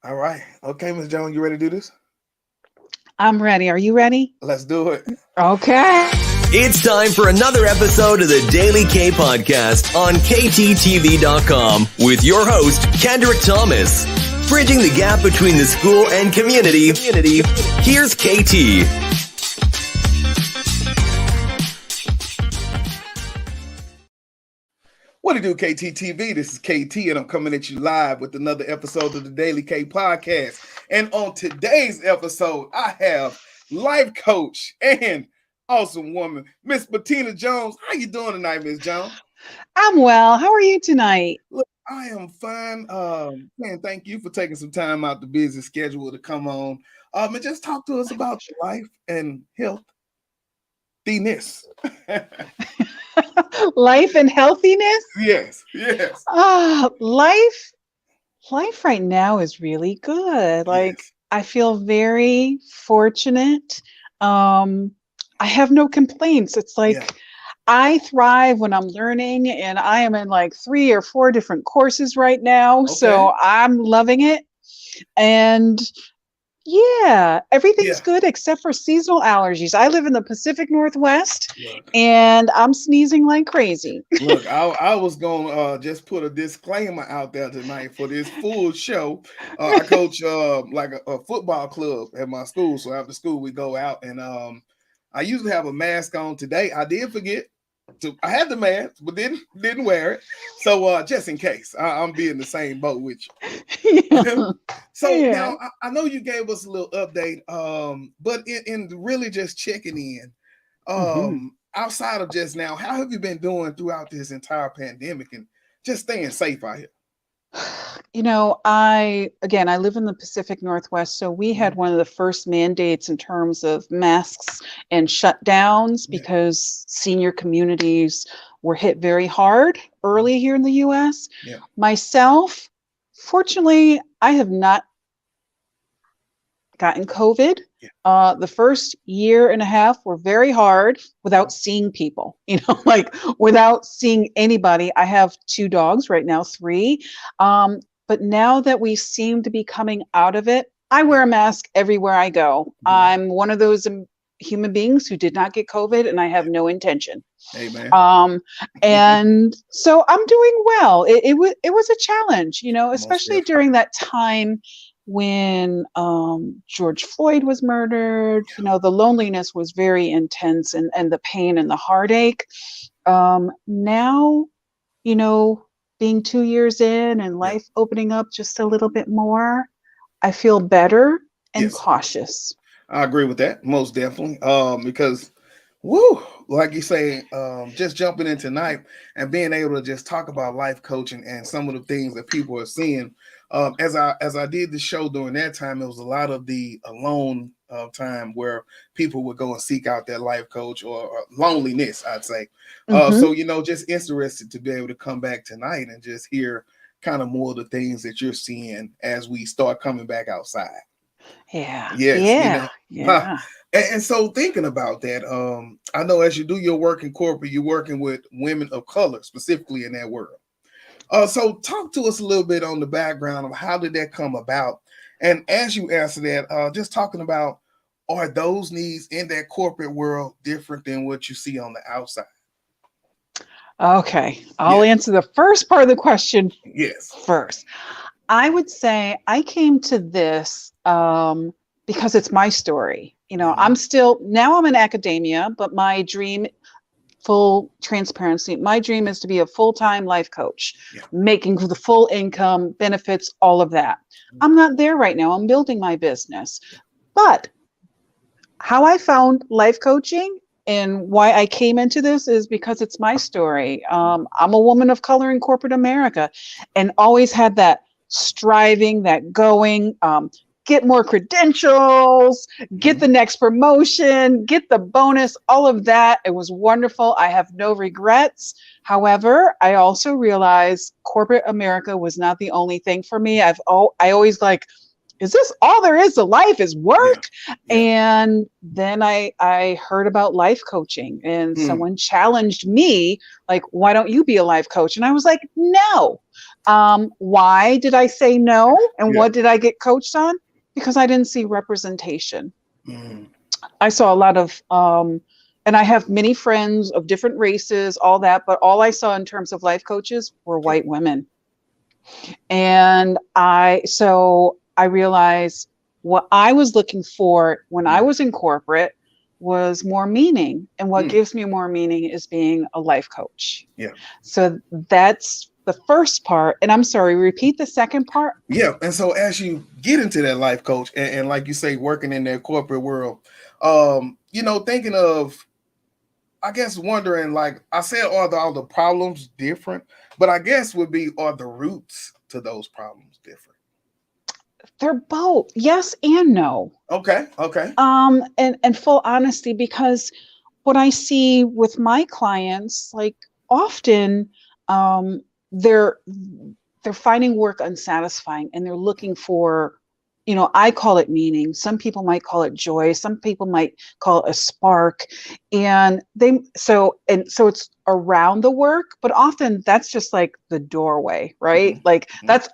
All right. Okay, Miss Jones, you ready to do this? I'm ready. Are you ready? Let's do it. Okay. It's time for another episode of the Daily K Podcast on KTTV.com with your host, Kendrick Thomas. Bridging the gap between the school and community. Here's KT. What do you do, KTTV? This is KT, and I'm coming at you live with another episode of the Daily K Podcast. And on today's episode, I have life coach and awesome woman, Miss Bettina Jones. How you doing tonight, Miss Jones? I'm well. How are you tonight? Look, I am fine. Man, thank you for taking some time out the busy schedule to come on and just talk to us about life and health. Life and healthiness? Yes. Life right now is really good. Yes. I feel very fortunate. I have no complaints. It's Yeah. I thrive when I'm learning, and I am in like 3 or 4 different courses right now. Okay. So I'm loving it. And yeah, everything's Yeah. good except for seasonal allergies. I live in the Pacific Northwest Look, and I'm sneezing like crazy. I was gonna just put a disclaimer out there tonight for this full show. I coach like a football club at my school, so after school we go out, and I usually have a mask on. Today I did forget to. I had the mask, but didn't wear it. So just in case, I'm be in the same boat with you. Yeah. So Yeah. now I know you gave us a little update, but in really just checking in, Mhm. outside of just now, how have you been doing throughout this entire pandemic and just staying safe out here? I live in the Pacific Northwest, so we had Mhm. one of the first mandates in terms of masks and shutdowns Yeah, because senior communities were hit very hard early here in the US. yeah, Myself, fortunately, I have not gotten COVID. yeah. The first year and a half were very hard without Wow. seeing people, like without seeing anybody. I have 2 dogs right now, 3. But now that we seem to be coming out of it, I wear a mask everywhere I go. Mhm. I'm one of those human beings who did not get COVID, and I have Yeah. no intention. Hey man. And so I'm doing well. It was a challenge, Most especially definitely. during that time when George Floyd was murdered. The loneliness was very intense, and the pain and the heartache. Now, you know, being 2 years in and Yeah. life opening up just a little bit more, I feel better and Yes. cautious. I agree with that, most definitely. Because, woo, like you say, just jumping in tonight and being able to just talk about life coaching and some of the things that people are seeing. As I did the show during that time, it was a lot of the alone time where people would go and seek out their life coach or loneliness, I'd say. So Hmm. just interested to be able to come back tonight and just hear kind of more of the things that you're seeing as we start coming back outside. Yeah, Yes, yeah, huh. yeah. And so thinking about that, I know as you do your work in corporate, you're working with women of color, specifically in that world. So talk to us a little bit on the background of how did that come about? And as you answer that, just talking about are those needs in that corporate world different than what you see on the outside? Okay, I'll Yes, answer the first part of the question yes, first. I would say I came to this because it's my story. hmm I'm in academia, but my dream, full transparency, my dream is to be a full-time life coach, yeah, making the full income, benefits, all of that. mhm, I'm not there right now. I'm building my business. But how I found life coaching and why I came into this is because it's my story. I'm a woman of color in corporate America and always had that striving, that going, get more credentials, get mhm, the next promotion, get the bonus, all of that. It was wonderful. I have no regrets. However, I also realized corporate America was not the only thing for me. I always is this all there is to life is work? Yeah. And then I heard about life coaching, and someone challenged me, like, why don't you be a life coach? And I was like, no. Why did I say no? And Yeah. what did I get coached on? Because I didn't see representation. Mm. I saw a lot of, and I have many friends of different races, all that, but all I saw in terms of life coaches were white women. And so I realized what I was looking for when I was in corporate was more meaning. And what gives me more meaning is being a life coach. Yeah. So that's the first part. And I'm sorry, repeat the second part. Yeah. And so as you get into that life coach and like you say, working in that corporate world, thinking of, I guess, wondering, like I said, are all the problems different? But I guess are the roots to those problems different? They're both yes and no. Okay. And full honesty, because what I see with my clients, like often, they're finding work unsatisfying, and they're looking for, I call it meaning. Some people might call it joy. Some people might call it a spark. And so it's around the work, but often that's just like the doorway, right? Like that's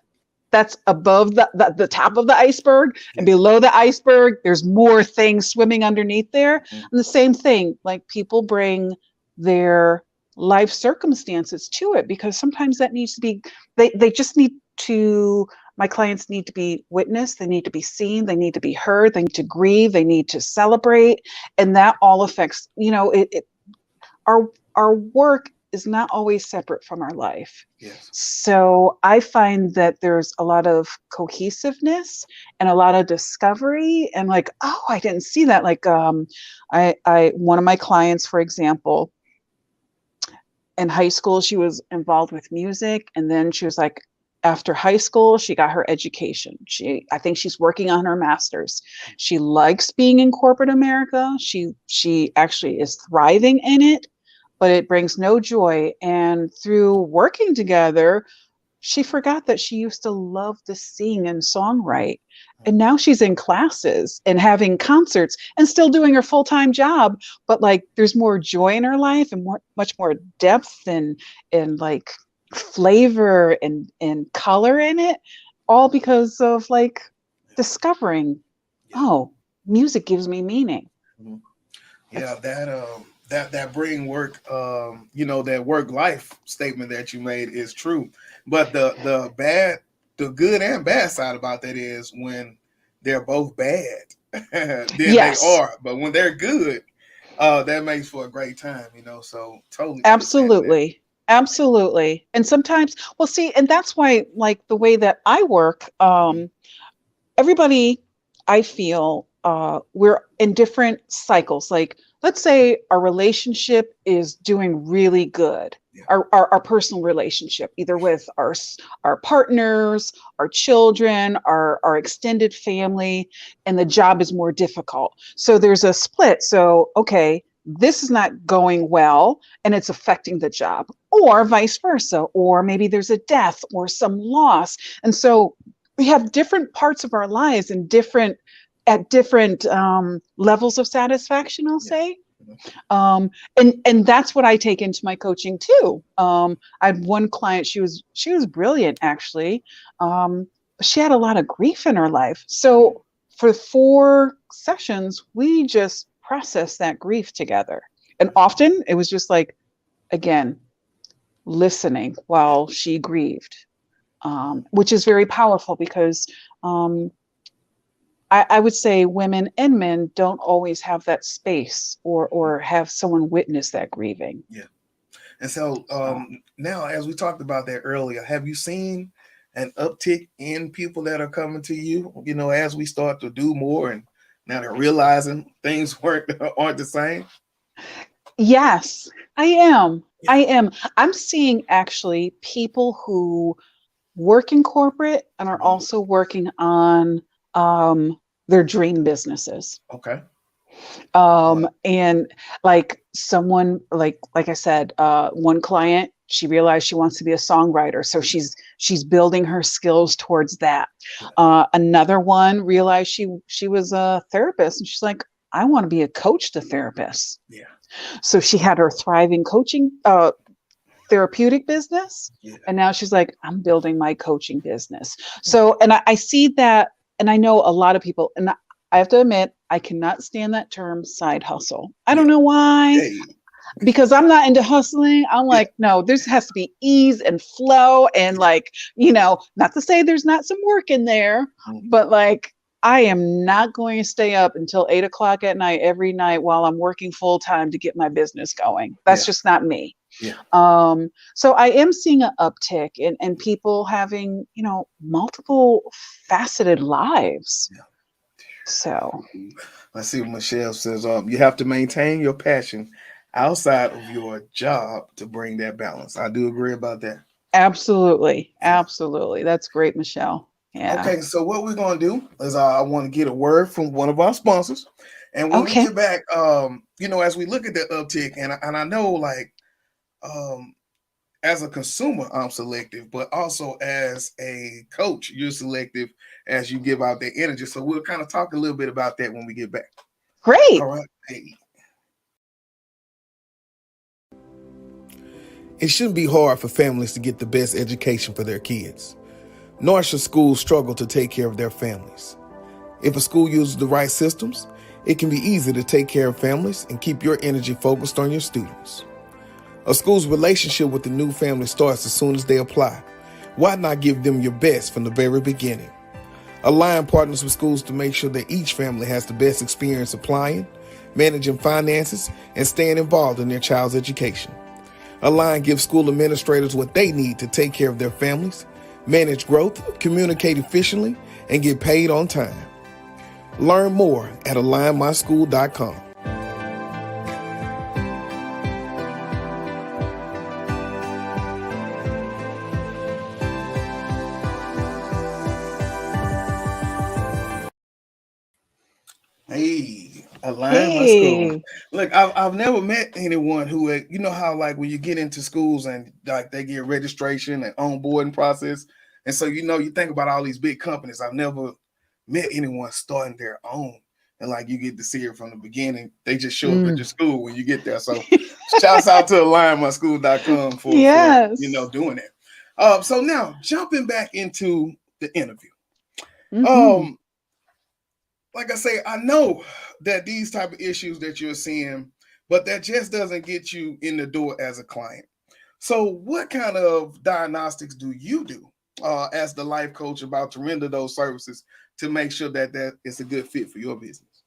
above the top of the iceberg, and below the iceberg, there's more things swimming underneath there. And the same thing, like people bring their life circumstances to it, because sometimes that needs to be, they just need to, my clients need to be witnessed, they need to be seen, they need to be heard, they need to grieve, they need to celebrate. And that all affects, our work is not always separate from our life. Yes. So I find that there's a lot of cohesiveness and a lot of discovery, and like, oh, I didn't see that. Like, I one of my clients, for example, in high school, she was involved with music, and then she was like, after high school, she got her education. I think she's working on her master's. She likes being in corporate America. She actually is thriving in it, but it brings no joy. And through working together, she forgot that she used to love to sing and songwrite. And now she's in classes and having concerts and still doing her full-time job. But like, there's more joy in her life and much more depth and like flavor and color in it, all because of like discovering, oh, music gives me meaning. Yeah, that bring work, that work life statement that you made is true. But the good and bad side about that is when they're both bad, then Yes. they are. But when they're good, that makes for a great time, so totally. Absolutely. And sometimes, well, see, and that's why, like, the way that I work, everybody, I feel, we're in different cycles. Like, let's say our relationship is doing really good. Yeah. Our personal relationship, either with our partners, our children, our extended family, and the job is more difficult. So there's a split. So, okay, this is not going well and it's affecting the job, or vice versa, or maybe there's a death or some loss. And so we have different parts of our lives and at different levels of satisfaction, I'll say. And that's what I take into my coaching too. I had one client, she was brilliant, actually. She had a lot of grief in her life. So for 4 sessions, we just processed that grief together. And often it was just like, again, listening while she grieved, which is very powerful, because I would say women and men don't always have that space or have someone witness that grieving. Yeah. And so now, as we talked about that earlier, have you seen an uptick in people that are coming to you, as we start to do more and now they're realizing things aren't the same? Yes, I am. Yeah. I'm seeing actually people who work in corporate and are also working on their dream businesses. Okay. And like someone, like I said, one client, she realized she wants to be a songwriter, so she's building her skills towards that. Another one realized she was a therapist, and she's like, I want to be a coach to therapists. Yeah. So she had her thriving coaching therapeutic business, Yeah. and now she's like, I'm building my coaching business. So, and I see that, and I know a lot of people, and I have to admit, I cannot stand that term side hustle. I don't know why. Hey. Because I'm not into hustling. I'm like, no, this has to be ease and flow. And like, not to say there's not some work in there, but like, I am not going to stay up until 8 o'clock at night every night while I'm working full time to get my business going. That's just not me. Yeah. So I am seeing an uptick in people having, multiple faceted lives. Yeah. So Let's see what Michelle says. You have to maintain your passion outside of your job to bring that balance. I do agree about that. Absolutely. That's great, Michelle. Yeah. Okay, so what we're going to do is I want to get a word from one of our sponsors. And when we get back, as we look at the uptick, and I know, like, as a consumer, I'm selective, but also as a coach, you're selective as you give out that energy. So we'll kind of talk a little bit about that when we get back. Great. All right. Hey. It shouldn't be hard for families to get the best education for their kids, nor should schools struggle to take care of their families. If a school uses the right systems, it can be easy to take care of families and keep your energy focused on your students. A school's relationship with the new family starts as soon as they apply. Why not give them your best from the very beginning? Align partners with schools to make sure that each family has the best experience applying, managing finances, and staying involved in their child's education. Align gives school administrators what they need to take care of their families, manage growth, communicate efficiently, and get paid on time. Learn more at alignmyschool.com. Hey, Align My School. Look, I've never met anyone who, how like when you get into schools and like they get registration and onboarding process, and so you think about all these big companies. I've never met anyone starting their own, and like you get to see it from the beginning. They just show up at your school when you get there. So shouts out to alignmyschool.com for doing that. So now jumping back into the interview. Like I say, I know that these type of issues that you're seeing, but that just doesn't get you in the door as a client. So what kind of diagnostics do you do as the life coach about to render those services to make sure that is a good fit for your business?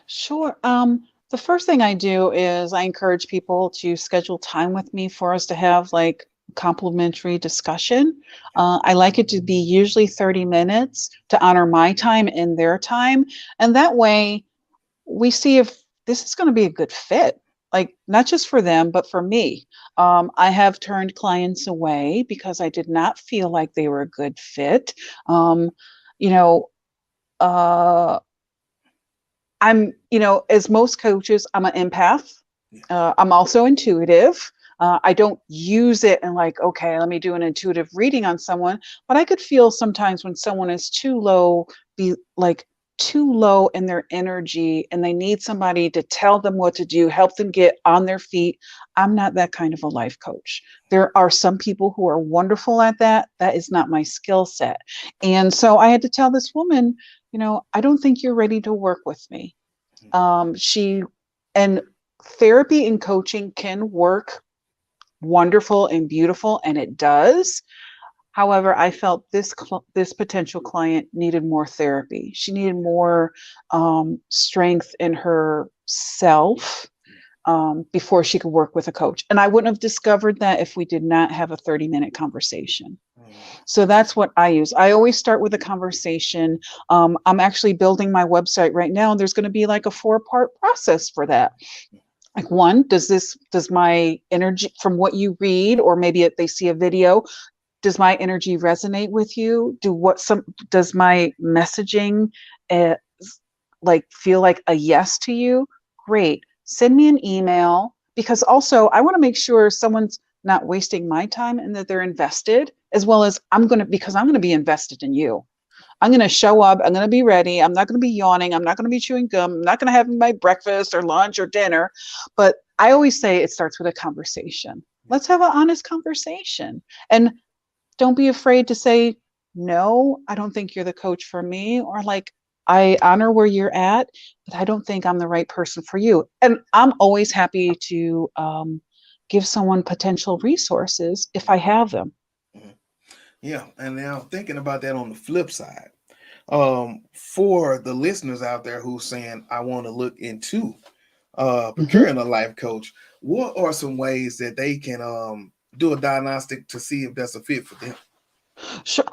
Sure. The first thing I do is I encourage people to schedule time with me for us to have like complimentary discussion. I like it to be usually 30 minutes to honor my time and their time. And that way we see if this is going to be a good fit, like not just for them, but for me. I have turned clients away because I did not feel like they were a good fit. I'm, as most coaches, I'm an empath. I'm also intuitive. I don't use it and like, okay, let me do an intuitive reading on someone, but I could feel sometimes when someone is too low in their energy and they need somebody to tell them what to do, help them get on their feet. I'm not that kind of a life coach. There are some people who are wonderful at that. That is not my skill set. And so I had to tell this woman, I don't think you're ready to work with me. And therapy and coaching can work wonderful and beautiful, and it does. However, I felt this potential client needed more therapy. She needed more strength in herself before she could work with a coach. And I wouldn't have discovered that if we did not have a 30-minute conversation. So that's what I use. I always start with a conversation. I'm actually building my website right now, and there's going to be like a 4-part process for that. Like one, does my energy from what you read, or maybe they see a video, does my energy resonate with you? Does my messaging feel like a yes to you? Great. Send me an email, because also I want to make sure someone's not wasting my time and that they're invested, as well as because I'm going to be invested in you. I'm going to show up. I'm going to be ready. I'm not going to be yawning. I'm not going to be chewing gum. I'm not going to have my breakfast or lunch or dinner. But I always say it starts with a conversation. Let's have an honest conversation. And don't be afraid to say, no, I don't think you're the coach for me. Or like, I honor where you're at, but I don't think I'm the right person for you. And I'm always happy to give someone potential resources if I have them. Yeah. And now thinking about that on the flip side, for the listeners out there who's saying, I want to look into procuring a life coach, what are some ways that they can do a diagnostic to see if that's a fit for them? Sure.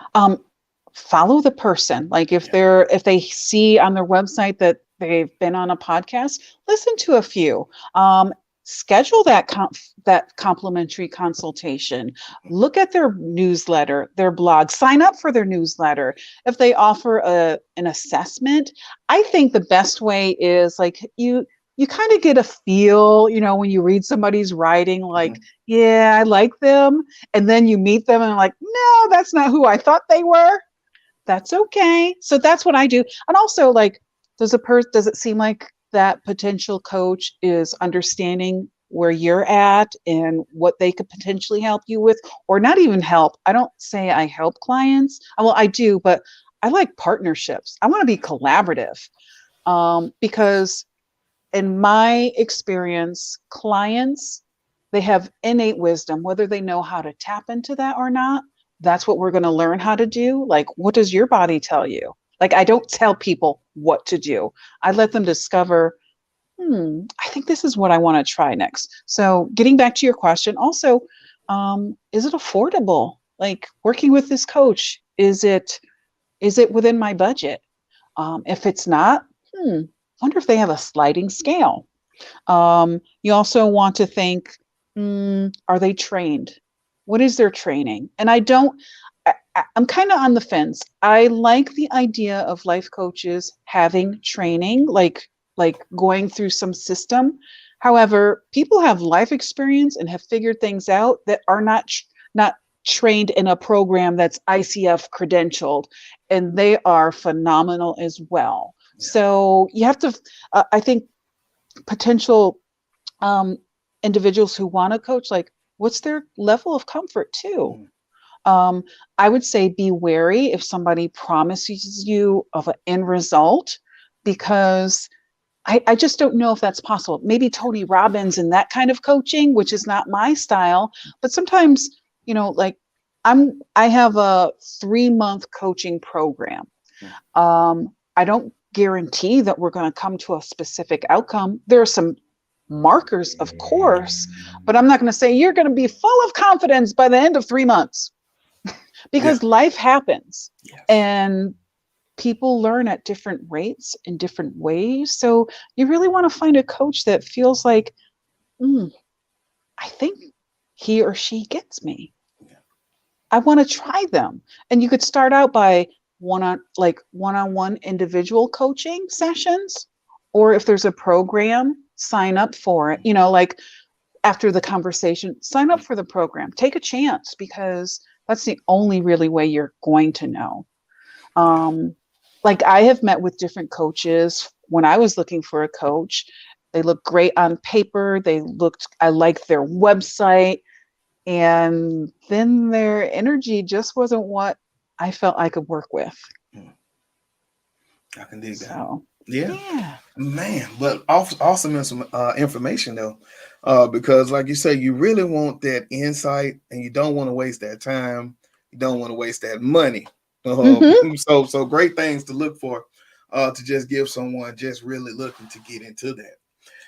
Follow the person. Like if they see on their website that they've been on a podcast, listen to a few. Schedule that complimentary consultation. Look at their newsletter, their blog, sign up for their newsletter. If they offer an assessment, I think the best way is like you kind of get a feel, when you read somebody's writing, like, yeah, I like them. And then you meet them and like, no, that's not who I thought they were. That's okay. So that's what I do. And also, like, does it seem like that potential coach is understanding where you're at and what they could potentially help you with, or not even help? I don't say I help clients. Well, I do, but I like partnerships. I want to be collaborative because in my experience, clients, they have innate wisdom, whether they know how to tap into that or not. That's what we're going to learn how to do. Like, what does your body tell you? Like, I don't tell people what to do. I let them discover, I think this is what I want to try next. So getting back to your question, also, is it affordable? Like working with this coach, is it within my budget? If it's not, wonder if they have a sliding scale. You also want to think, are they trained? What is their training? And I'm kind of on the fence. I like the idea of life coaches having training, like going through some system. However, people have life experience and have figured things out that are not trained in a program that's ICF credentialed, and they are phenomenal as well. So you have to, I think, potential individuals who want to coach, like, what's their level of comfort too? I would say be wary if somebody promises you of an end result, because I just don't know if that's possible. Maybe Tony Robbins and that kind of coaching, which is not my style, but sometimes, like I have a 3-month coaching program. I don't guarantee that we're going to come to a specific outcome. There are some markers, of course, but I'm not going to say you're going to be full of confidence by the end of 3 months because life happens and people learn at different rates in different ways. So you really want to find a coach that feels like, I think he or she gets me. I want to try them. And you could start out by one-on-one individual coaching sessions, or if there's a program, sign up for it. Like after the conversation, sign up for the program. Take a chance, because that's the only really way you're going to know. Like I have met with different coaches when I was looking for a coach. They looked great on paper. I liked their website, and then their energy just wasn't what I felt I could work with. I can dig that. So, yeah, man. But awesome information though, because like you say, you really want that insight, and you don't want to waste that time. You don't want to waste that money. So great things to look for, to just give someone just really looking to get into that.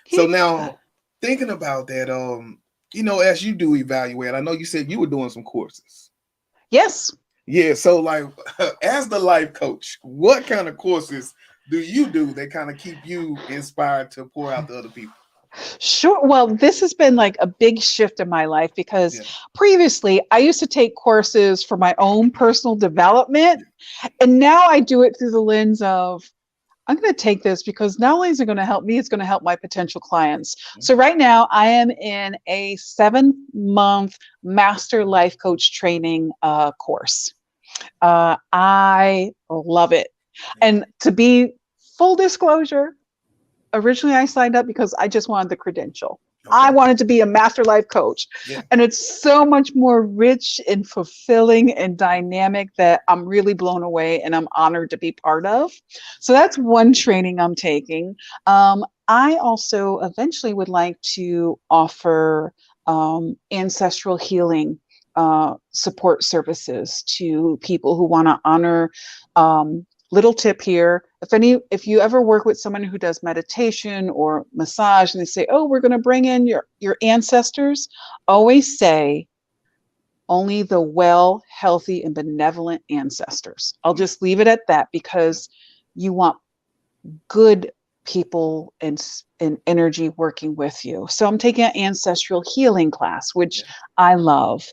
So now thinking about that, as you do evaluate, I know you said you were doing some courses. Yes. Yeah. So like, as the life coach, what kind of courses do you do that kind of keep you inspired to pour out to other people? Sure. Well, this has been like a big shift in my life, because previously I used to take courses for my own personal development. And now I do it through the lens of, I'm going to take this because not only is it going to help me, it's going to help my potential clients. So right now I am in a 7-month master life coach training course. I love it. And to be full disclosure, originally I signed up because I just wanted the credential. I Okay. wanted to be a master life coach. Yeah. And it's so much more rich and fulfilling and dynamic that I'm really blown away and I'm honored to be part of. So that's one training I'm taking. I also eventually would like to offer ancestral healing support services to people who want to honor. Little tip here: if you ever work with someone who does meditation or massage, and they say, "Oh, we're going to bring in your ancestors," always say, "Only the well, healthy, and benevolent ancestors." I'll just leave it at that because you want good people and energy working with you. So I'm taking an ancestral healing class, which I love.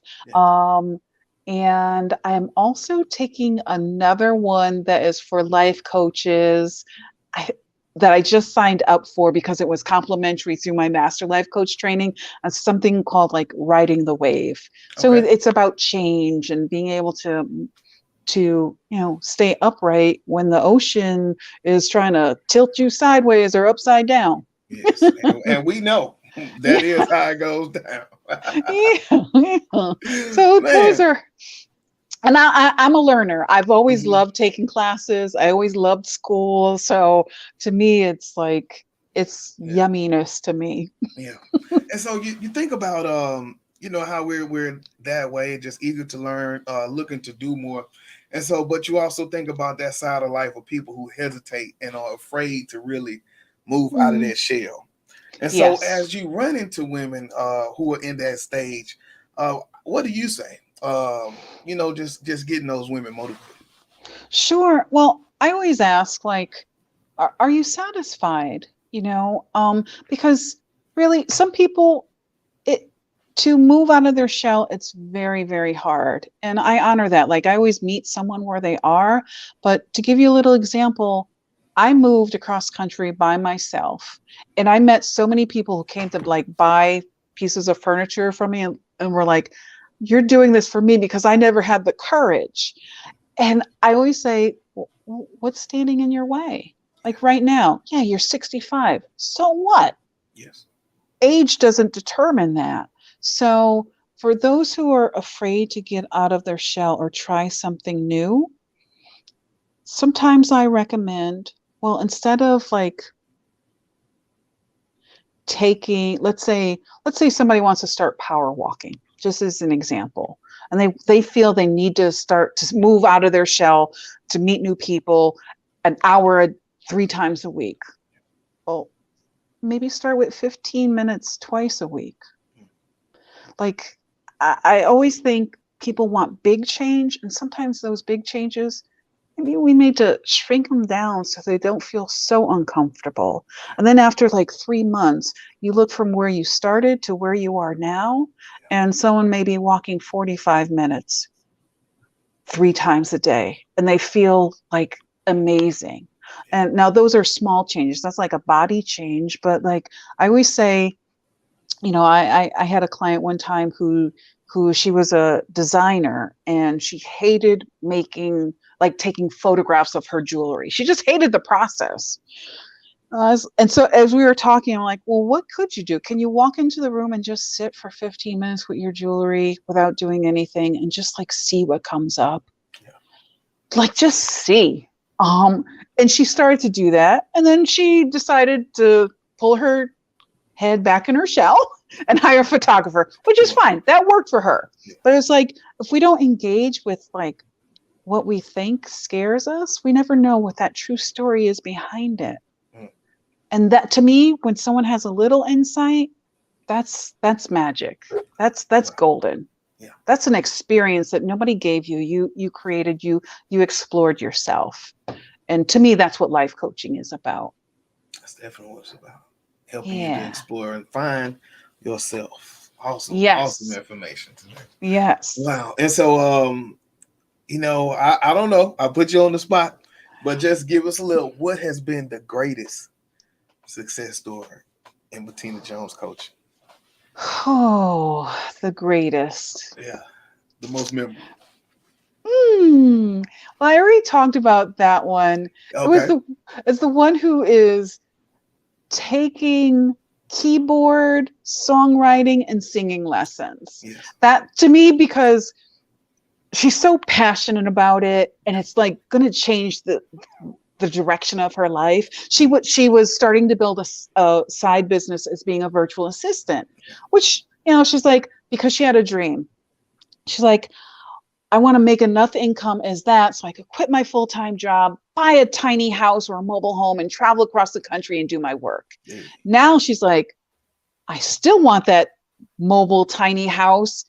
And I'm also taking another one that is for life coaches that I just signed up for because it was complimentary through my master life coach training. It's something called like riding the wave. So it's about change and being able to stay upright when the ocean is trying to tilt you sideways or upside down. Yes, and we know that is how it goes down. So those Man. are, and I'm a learner. I've always loved taking classes. I always loved school. So to me, it's like, it's yumminess to me. Yeah. And so you think about how we're that way, just eager to learn, looking to do more. And so, but you also think about that side of life of people who hesitate and are afraid to really move out of that shell. And so as you run into women who are in that stage, what do you say? Just getting those women motivated. Sure. Well, I always ask, like, are you satisfied? Because really some people, to move out of their shell, it's very, very hard. And I honor that. Like, I always meet someone where they are. But to give you a little example, I moved across country by myself, and I met so many people who came to like buy pieces of furniture from me and were like, "You're doing this for me because I never had the courage." And I always say, what's standing in your way? Like right now, yeah, you're 65. So what? Yes. Age doesn't determine that. So for those who are afraid to get out of their shell or try something new, sometimes I recommend, well, instead of like let's say somebody wants to start power walking, just as an example, and they feel they need to start to move out of their shell to meet new people an hour 3 times a week. Well, maybe start with 15 minutes twice a week. Like, I always think people want big change, and sometimes those big changes, maybe we need to shrink them down so they don't feel so uncomfortable. And then after like 3 months, you look from where you started to where you are now, and someone may be walking 45 minutes 3 times a day, and they feel like amazing. And now those are small changes. That's like a body change. But like I always say, I had a client one time who she was a designer, and she hated taking photographs of her jewelry. She just hated the process. And so as we were talking, I'm like, well, what could you do? Can you walk into the room and just sit for 15 minutes with your jewelry without doing anything and just like see what comes up? Yeah. Like just see. And she started to do that. And then she decided to pull her head back in her shell and hire a photographer, which is fine. That worked for her. But it's like, if we don't engage with like what we think scares us, we never know what that true story is behind it. And that, to me, when someone has a little insight, that's magic. That's golden. Yeah. That's an experience that nobody gave you. You created, you explored yourself. And to me, that's what life coaching is about. That's definitely what it's about. Helping you to explore and find yourself. Awesome. Yes. Awesome information today. Yes. Wow. And so, I don't know. I put you on the spot. But just give us a little. What has been the greatest success story in Bettina Jones coaching? Oh, the greatest. Yeah, the most memorable. Hmm. Well, I already talked about that one. It was Okay. it's the one who is taking keyboard, songwriting, and singing lessons. Yes. That to me, because she's so passionate about it, and it's like going to change the direction of her life. She was starting to build a side business as being a virtual assistant, which she's like, because she had a dream. She's like, I want to make enough income as that so I could quit my full-time job, buy a tiny house or a mobile home, and travel across the country and do my work. Yeah. Now she's like, I still want that mobile tiny house,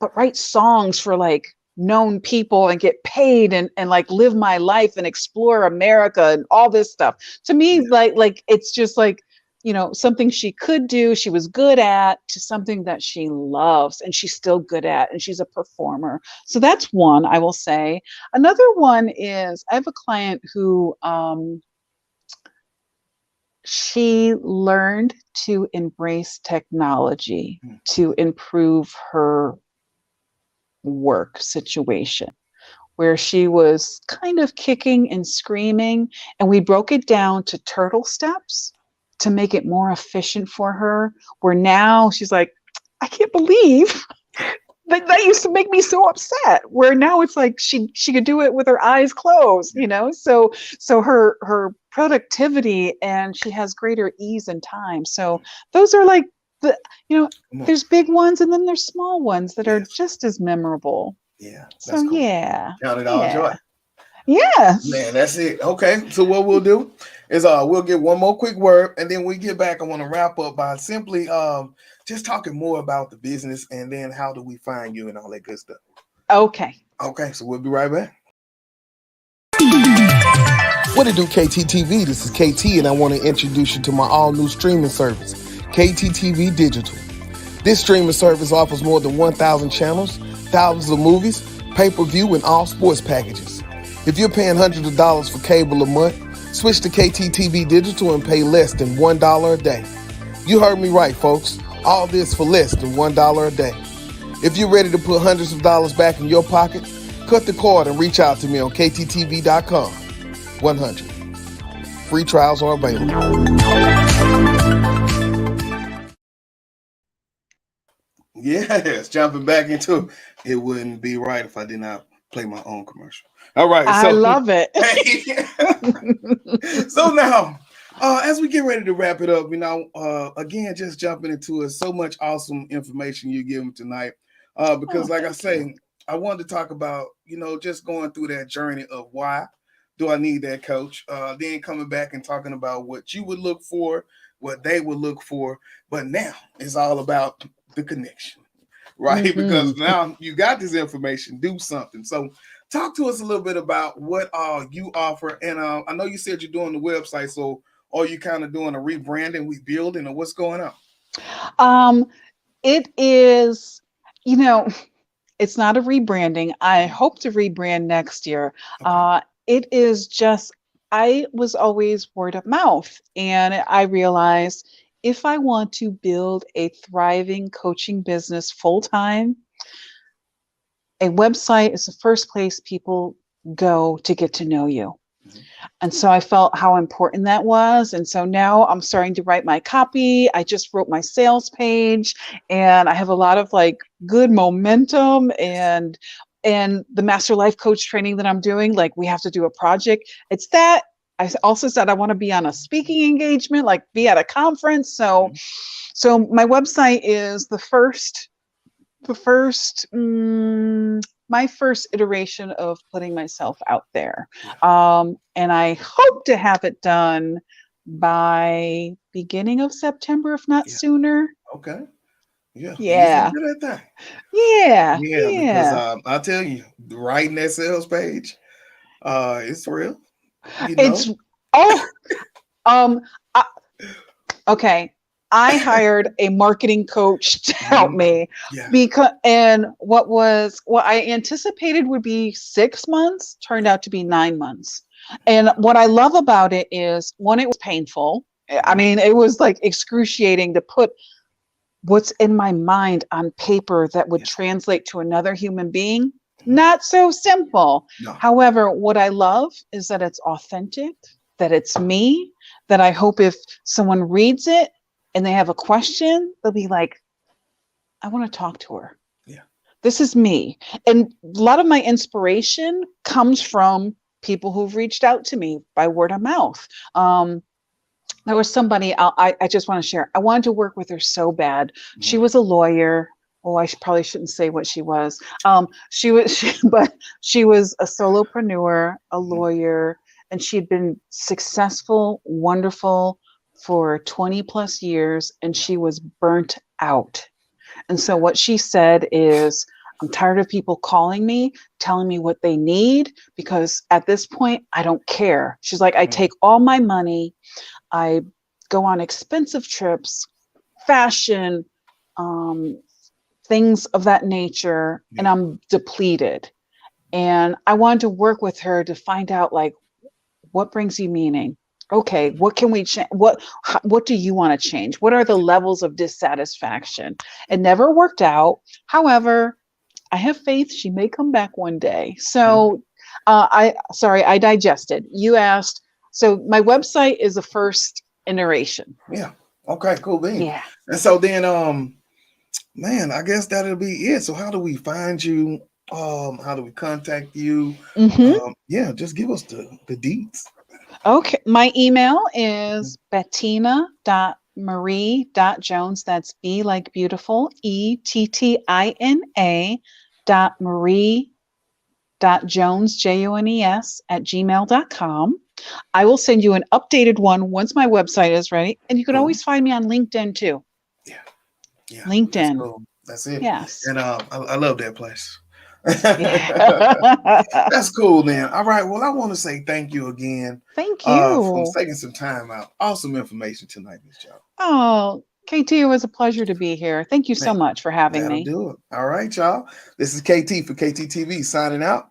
but write songs for like known people and get paid and like live my life and explore America and all this stuff. To me, like it's just like, something she could do, she was good at, to something that she loves and she's still good at, and she's a performer. So that's one I will say. Another one is I have a client who she learned to embrace technology to improve her work situation, where she was kind of kicking and screaming, and we broke it down to turtle steps to make it more efficient for her, where now she's like, I can't believe that used to make me so upset, where now it's like she could do it with her eyes closed, so her productivity, and she has greater ease and time. So those are like the there's big ones and then there's small ones that are just as memorable. Yeah, So that's cool. yeah, Count it all joy. Yes. Man, that's it. Okay, so what we'll do is we'll get one more quick word, and then we get back. I want to wrap up by simply just talking more about the business, and then how do we find you and all that good stuff. Okay. Okay, so we'll be right back. What to do, KTTV? This is KT, and I want to introduce you to my all-new streaming service, KTTV Digital. This streaming service offers more than 1,000 channels, thousands of movies, pay-per-view, and all sports packages. If you're paying hundreds of dollars for cable a month, switch to KTTV Digital and pay less than $1 a day. You heard me right, folks. All this for less than $1 a day. If you're ready to put hundreds of dollars back in your pocket, cut the cord and reach out to me on KTTV.com. 100. Free trials are available. Yes, jumping back into it wouldn't be right if I did not play my own commercial. All right. I love it. So now, as we get ready to wrap it up, again, just jumping into it, so much awesome information you give them tonight. Because like I say, I wanted to talk about, just going through that journey of why do I need that coach? Then coming back and talking about what you would look for, what they would look for. But now it's all about the connection, right? Mm-hmm. Because now you got this information, do something. So talk to us a little bit about what you offer. And I know you said you're doing the website. So are you kind of doing a rebranding, rebuilding, or what's going on? It is, it's not a rebranding. I hope to rebrand next year. Okay. It is just, I was always word of mouth, and I realized if I want to build a thriving coaching business full-time, a website is the first place people go to get to know you. Mm-hmm. And so I felt how important that was. And so now I'm starting to write my copy. I just wrote my sales page, and I have a lot of like good momentum, and the Master Life Coach training that I'm doing, like we have to do a project. It's that. I also said I want to be on a speaking engagement, like be at a conference. So my website is my first iteration of putting myself out there. And I hope to have it done by beginning of September, if not sooner. Okay. Yeah. Yeah. Good at that. Yeah. Because I'll tell you, writing that sales page, it's real. Okay. I hired a marketing coach to help me Yeah. and what I anticipated would be 6 months turned out to be 9 months. And what I love about it is, one, it was painful. I mean, it was like excruciating to put what's in my mind on paper that would translate to another human being. Not so simple. No. However, what I love is that it's authentic, that it's me, that I hope if someone reads it and they have a question, they'll be like, I want to talk to her. Yeah. This is me. And a lot of my inspiration comes from people who've reached out to me by word of mouth. There was somebody I just want to share. I wanted to work with her so bad. She was a lawyer. Oh, probably shouldn't say what she was. She was a solopreneur, a lawyer, and she'd been successful, wonderful for 20 plus years, and she was burnt out. And so what she said is, I'm tired of people calling me, telling me what they need, because at this point, I don't care. She's like, I take all my money, I go on expensive trips, fashion, things of that nature, and I'm depleted. And I wanted to work with her to find out, like, what brings you meaning? Okay, what can we change? What do you want to change? What are the levels of dissatisfaction? It never worked out. However, I have faith she may come back one day. So I digested. You asked. So my website is the first iteration. Yeah. Okay, cool bean. Yeah. And so then man, I guess that'll be it. So how do we find you? How do we contact you? Yeah, just give us the deets. Okay. My email is bettina.marie.jones. That's B like beautiful, ETTINA.marie.jones, JONES @gmail.com. I will send you an updated one once my website is ready. And you can always find me on LinkedIn too. Yeah. LinkedIn. That's cool. That's it. Yes. And I love that place. Yeah. That's cool, man. All right. Well, I want to say thank you again. Thank you. For taking some time out. Awesome information tonight, Miss Joe. Oh, KT, it was a pleasure to be here. Thank you so much for having me. Do it. All right, y'all. This is KT for KTTV signing out.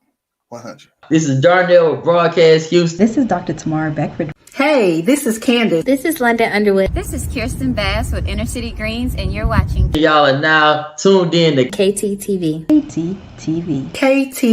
100. This is Darnell with Broadcast Houston. This is Dr. Tamara Beckford. Hey, this is Candace. This is London Underwood. This is Kirsten Bass with Inner City Greens, and you're watching. Y'all are now tuned in to KTTV. KTTV. KT